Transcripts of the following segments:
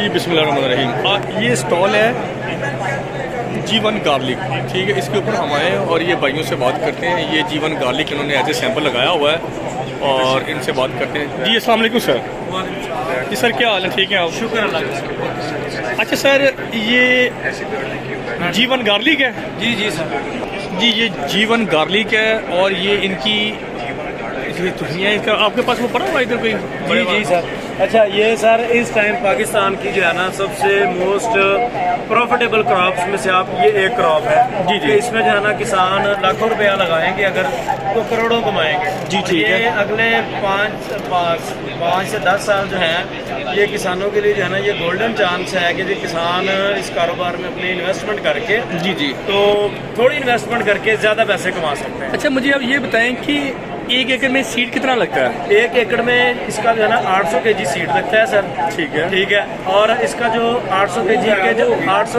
जी बिस्मिल्लाहिर्रहमानिर्रहीम। ये स्टॉल है जीवन गार्लिक, ठीक है। इसके ऊपर हम आए और ये भाइयों से बात करते हैं। ये जीवन गार्लिक इन्होंने एज ए सैंपल लगाया हुआ है और इनसे बात करते हैं। जी अस्सलाम वालेकुम सर। जी सर क्या हाल है, ठीक है आप? शुक्र अल्लाह। अच्छा सर, ये जीवन गार्लिक है? जी जी सर। जी ये जीवन गार्लिक है और ये इनकी दुनिया का आपके पास वो पड़ा हुआ इधर कोई? जी जी सर। अच्छा ये सर इस टाइम पाकिस्तान की जो है ना सबसे मोस्ट प्रॉफिटेबल क्रॉप्स में से आप ये एक क्रॉप है। जी जी। इसमें जो है ना किसान लाखों रुपया लगाएंगे अगर तो करोड़ों कमाएंगे। जी ठीक है। ये अगले पाँच से 10 साल जो है ये किसानों के लिए जो है ना ये गोल्डन चांस है कि जो किसान इस कारोबार में अपनी इन्वेस्टमेंट करके जी जी तो थोड़ी इन्वेस्टमेंट करके ज़्यादा पैसे कमा सकते हैं। अच्छा मुझे अब ये बताएं कि एक एकड़ में सीड कितना लगता है? एक एकड़ में इसका जो है ना 800 केजी सीड लगता है सर। ठीक है ठीक है। और इसका जो 800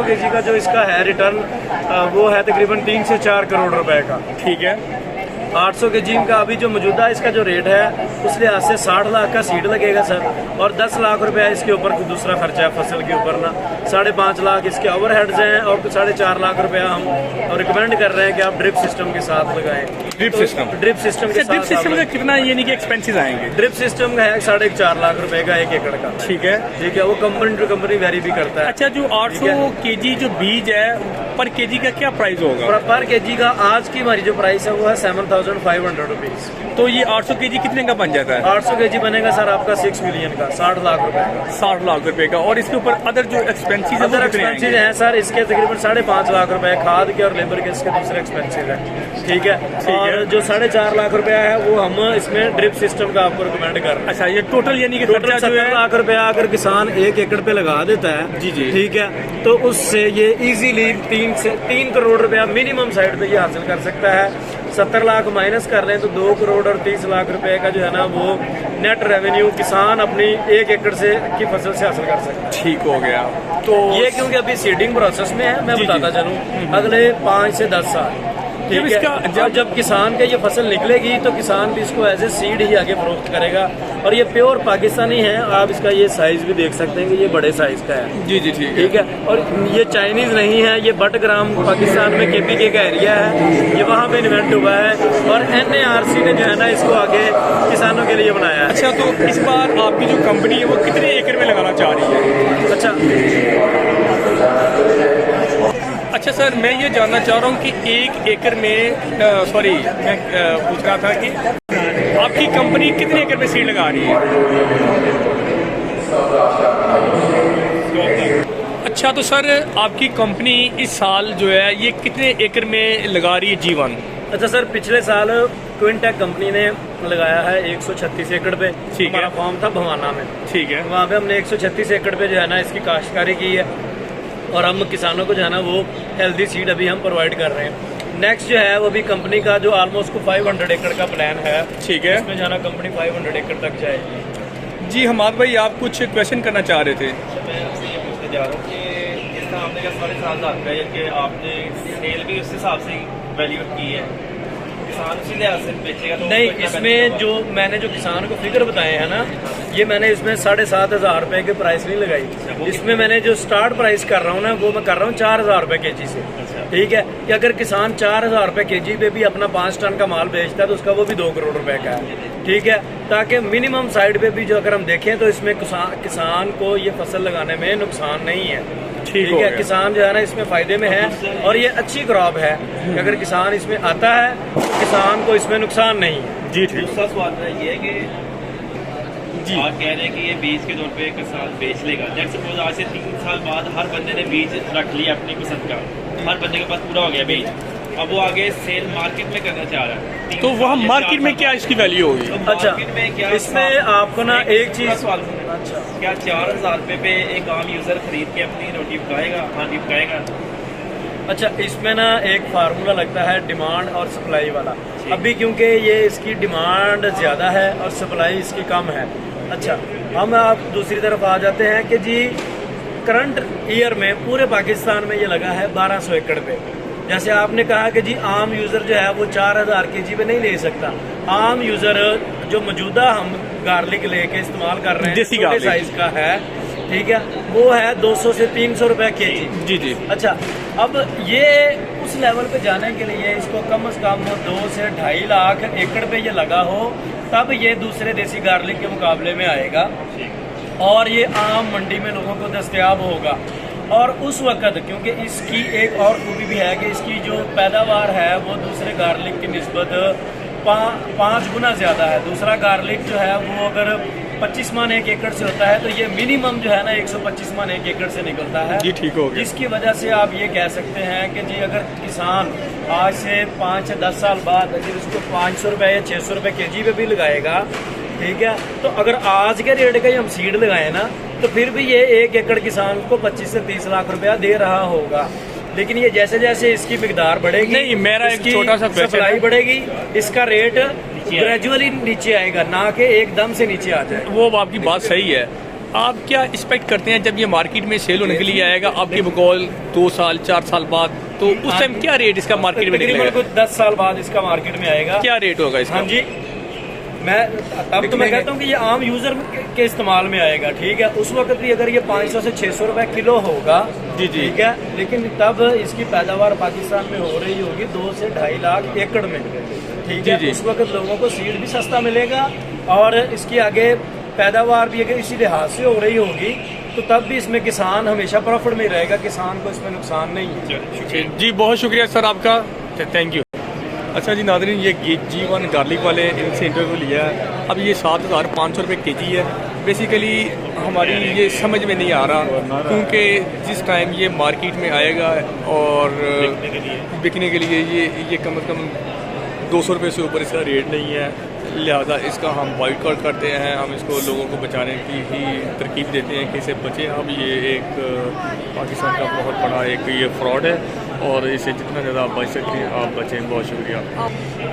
केजी का जो इसका है रिटर्न वो है तकरीबन 3 से 4 करोड़ रुपए का। ठीक है। 800 केजी का अभी जो मौजूदा इसका जो रेट है उस लिहाज से 60 लाख का सीड लगेगा सर, और 10 लाख रुपया इसके ऊपर दूसरा खर्चा है फसल के ऊपर ना। 5.5 लाख इसके ओवरहेड्स हैं और 4.5 लाख रुपया हम रिकमेंड कर रहे हैं कि आप ड्रिप सिस्टम के साथ लगाएं। ड्रिप सिस्टम का कितना यानी कि एक्सपेंसेस आएंगे? ड्रिप सिस्टम का है 4.5 लाख रुपए का 1 एकड़ का। ठीक है ठीक है। वो कंपनी टू कंपनी वेरी भी करता है। अच्छा जो 800 केजी जो बीज है पर केजी का क्या प्राइस होगा? पर केजी का आज की हमारी जो प्राइस है वो है 7,500 रुपीज। तो ये 800 केजी कितने का बन जाता है? 800 केजी बनेगा सर आपका 6 मिलियन का, 60 लाख रुपए का। 60 लाख रुपए का। और इसके ऊपर अदर जो एक्सपेंसेस है अदर एक्सपेंसेस हैं सर इसके तकरीबन 5.5 लाख रुपए खाद के और लेबर के इसके दूसरे एक्सपेंसेस हैं। ठीक है। और जो 4.5 लाख रुपया है वो हम इसमें ड्रिप सिस्टम का आपको रिकमेंड कर रहे हैं। अच्छा ये टोटल यानी कि टोटल 70 लाख रुपया अगर किसान 1 एकड़ पे लगा देता है। जी जी। ठीक है। तो उससे ये इजीली 3 करोड़ रुपया मिनिमम साइड पे ये हासिल कर सकता है। 70 लाख माइनस कर लें तो 2 करोड़ और 30 लाख रुपए का जो है ना वो नेट रेवेन्यू किसान अपनी 1 एकड़ से की फसल से हासिल कर सकता है। ठीक हो गया। तो ये क्योंकि अभी सीडिंग प्रोसेस में है, मैं बताता चलूँ अगले 5 से 10 साल। ठीक है। जब किसान का ये फसल निकलेगी तो किसान भी इसको एज ए सीड ही आगे फरोख्त करेगा। और ये प्योर पाकिस्तानी है। आप इसका ये साइज भी देख सकते हैं कि ये बड़े साइज का है। जी जी ठीक है। और ये चाइनीज नहीं है, ये बटग्राम पाकिस्तान में KPK का एरिया है, ये वहाँ पे इन्वेंट हुआ है और NARC ने जो है ना इसको आगे किसानों के लिए बनाया है। अच्छा तो इस बार आपकी जो कंपनी है वो कितने एकड़ में लगाना चाह रही है? अच्छा सर मैं ये जानना चाह रहा हूँ कि 1 एकड़ में मैं पूछ रहा था कि आपकी कंपनी कितने एकड़ में सीड लगा रही है? अच्छा तो सर आपकी कंपनी इस साल जो है ये कितने एकड़ में लगा रही है जीवन? अच्छा सर पिछले साल क्विंटेक कंपनी ने लगाया है 136 एकड़ पे। ठीक है। हमारा फॉर्म था भवाना में। ठीक है। वहाँ पे हमने 136 एकड़ पे जो है ना इसकी काश्तकारी की है और हम किसानों को जो है ना वो हेल्दी सीड अभी हम प्रोवाइड कर रहे हैं। नेक्स्ट जो है वो भी कंपनी का जो ऑलमोस्ट 500 एकड़ का प्लान है। ठीक है। इसमें जो है ना कंपनी 500 एकड़ तक जाएगी। जी हमाद भाई आप कुछ क्वेश्चन करना चाह रहे थे? मैं आपसे ये पूछने जा रहा हूँ कि जिस तरह आपने कहा 7.5 लाख का कि आपने सेल भी उस हिसाब से वैल्यू की है, किसान उसी लिहाज से बेचेगा तो नहीं, इसमें जो मैंने जो किसान को फिगर बताए हैं ना ये मैंने इसमें 7,500 रुपए की प्राइस नहीं लगाई। इसमें मैंने जो स्टार्ट प्राइस कर रहा हूँ ना वो मैं कर रहा हूँ 4,000 रुपए केजी से। ठीक है। कि अगर किसान 4,000 रुपए केजी पे भी अपना 5 टन का माल बेचता है तो उसका वो भी 2 करोड़ रुपए का है। ठीक है। ताकि मिनिमम साइड पे भी जो अगर हम देखें तो इसमें किसान को ये फसल लगाने में नुकसान नहीं है। ठीक है। किसान जो है ना इसमें फायदे में है और ये अच्छी क्रॉप है कि अगर किसान इसमें आता है तो किसान को इसमें नुकसान नहीं है। जी ठीक। दूसरा सवाल मेरा ये है कि जी आप कह रहे हैं कि ये बीज के तौर पे किसान बेच लेगा। नेक्स्ट सपोज आज से 3 साल बाद हर बंदे ने बीज रख लिया अपनी पसंद का, हर बंदे के पास पूरा हो गया बीज, अब वो आगे सेल मार्केट में करना चाह रहा है तो वहाँ मार्केट में क्या इसकी वैल्यू होगी? अच्छा में क्या इसमें आपको ना एक चीज सवाल क्या 4,000 रुपए पे एक आम यूजर खरीद के अपनी रोटी पकाएगा? हाँ जी पकाएगा। अच्छा इसमें ना एक फार्मूला लगता है डिमांड और सप्लाई वाला। अभी क्योंकि ये इसकी डिमांड ज़्यादा है और सप्लाई इसकी कम है। अच्छा हम आप दूसरी तरफ आ जाते हैं कि जी करंट ईयर में पूरे पाकिस्तान में ये लगा है 1200 एकड़ पे। जैसे आपने कहा कि जी आम यूज़र जो है वो 4,000 केजी पे नहीं ले सकता। आम यूज़र जो मौजूदा हम गार्लिक लेके इस्तेमाल कर रहे हैं छोटे साइज का है। ठीक है, वो है 200 से 300 रुपए केजी। जी जी। अच्छा, अब ये उस लेवल पे जाने के लिए इसको कम से कम 2 से 2.5 लाख एकड़ पे ये लगा हो, तब ये दूसरे देसी गार्लिक के मुकाबले में आएगा और ये आम मंडी में लोगों को दस्तयाब होगा। और उस वक़्त क्योंकि इसकी एक और खूबी भी है कि इसकी जो पैदावार है वो दूसरे गार्लिक की निस्बत 5 गुना ज़्यादा है। दूसरा गार्लिक जो है वो अगर 25 मन 1 एकड़ से होता है तो ये मिनिमम जो है ना 125 मन 1 एकड़ से निकलता है। जी ठीक हो गया। जिसकी वजह से आप ये कह सकते हैं कि जी अगर किसान आज से 5 से 10 साल बाद अगर इसको 500 रुपये या 600 रुपये केजी पे भी लगाएगा, ठीक है, तो अगर आज के रेट का ही हम सीड लगाए ना तो फिर भी ये 1 एकड़ किसान को 25 से 30 लाख रुपया दे रहा होगा। लेकिन ये जैसे जैसे इसकी मिकदार बढ़ेगी, नहीं, मेरा एक छोटा सा क्वेश्चन सप्लाई बढ़ेगी, इसका रेट ग्रेजुअली नीचे आएगा, ना कि एकदम से नीचे आ जाए। वो आपकी बात सही है। आप क्या एक्सपेक्ट करते हैं जब ये मार्केट में सेल होने के लिए आएगा आपके बकौल 2 साल 4 साल बाद, तो उस टाइम क्या रेट इसका मार्केट में निकलेगा? तकरीबन 10 साल बाद इसका मार्केट में आएगा। क्या रेट होगा इसका? हाँ जी, मैं तब तो मैं कहता हूँ कि ये आम यूजर के इस्तेमाल में आएगा, ठीक है। उस वक्त भी अगर ये 500 से 600 रुपए किलो होगा, जी जी, ठीक है, लेकिन तब इसकी पैदावार पाकिस्तान में हो रही होगी 2 से 2.5 लाख एकड़ में, ठीक है। उस वक्त लोगों को सीड भी सस्ता मिलेगा और इसकी आगे पैदावार भी अगर इसी लिहाज से हो रही होगी तो तब भी इसमें किसान हमेशा प्रॉफिट में रहेगा, किसान को इसमें नुकसान नहीं है। जी बहुत शुक्रिया सर आपका, थैंक यू। अच्छा जी नाज़रीन, ये G1 गार्लिक वाले इनसे इंटरव्यू लिया है। अब ये 7,500 रुपये केजी है। बेसिकली हमारी ये समझ में नहीं आ रहा क्योंकि जिस टाइम ये मार्केट में आएगा और बिकने के लिए ये कम से कम 200 रुपये से ऊपर इसका रेट नहीं है, लिहाजा इसका हम बॉयकॉट करते हैं। हम इसको लोगों को बचाने की ही तरकीब देते हैं कि इसे बचें। अब ये एक पाकिस्तान का बहुत बड़ा एक ये फ्रॉड है और इसे जितना ज़्यादा आप बच सकते हैं आप बचें। बहुत शुक्रिया।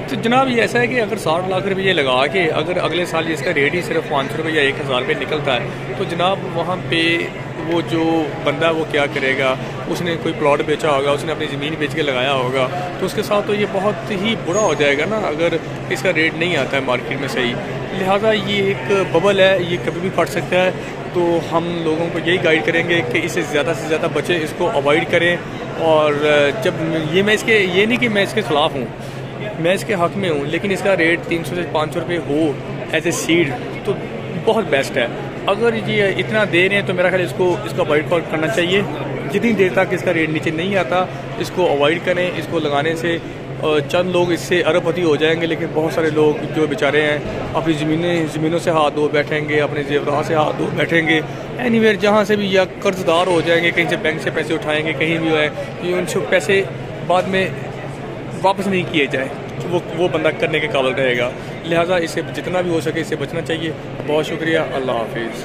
तो जनाब ये ऐसा है कि अगर 60 लाख रुपये लगा के अगर अगले साल इसका रेट ही सिर्फ 500 रुपये या 1000 रुपये निकलता है तो जनाब वहाँ पे वो जो बंदा वो क्या करेगा? उसने कोई प्लॉट बेचा होगा, उसने अपनी ज़मीन बेच के लगाया होगा, तो उसके साथ तो ये बहुत ही बुरा हो जाएगा ना अगर इसका रेट नहीं आता है मार्केट में सही। लिहाजा ये एक बबल है, ये कभी भी फट सकता है। तो हम लोगों को यही गाइड करेंगे कि इसे ज़्यादा से ज़्यादा बचें, इसको अवॉइड करें। और जब ये नहीं कि मैं इसके ख़िलाफ़ हूँ, मैं इसके हक़ में हूँ, लेकिन इसका रेट 300 से 500 रुपये हो एज ए सीड तो बहुत बेस्ट है। अगर ये इतना दे रहे हैं तो मेरा ख्याल इसको अवॉइड करना चाहिए। जितनी देर तक इसका रेट नीचे नहीं आता इसको अवॉइड करें। इसको लगाने से चंद लोग इससे अरबपति हो जाएंगे, लेकिन बहुत सारे लोग जो बेचारे हैं अपनी ज़मीनों से हाथ धो बैठेंगे, अपने जेवरात से हाथ धो बैठेंगे, एनीवेयर जहाँ से भी, या कर्जदार हो जाएंगे, कहीं से बैंक से पैसे उठाएंगे, कहीं भी है कि उनसे पैसे बाद में वापस नहीं किए जाए, वो बंदा करने के काबिल रहेगा। लिहाजा इससे जितना भी हो सके इससे बचना चाहिए। बहुत शुक्रिया। अल्लाह हाफिज़।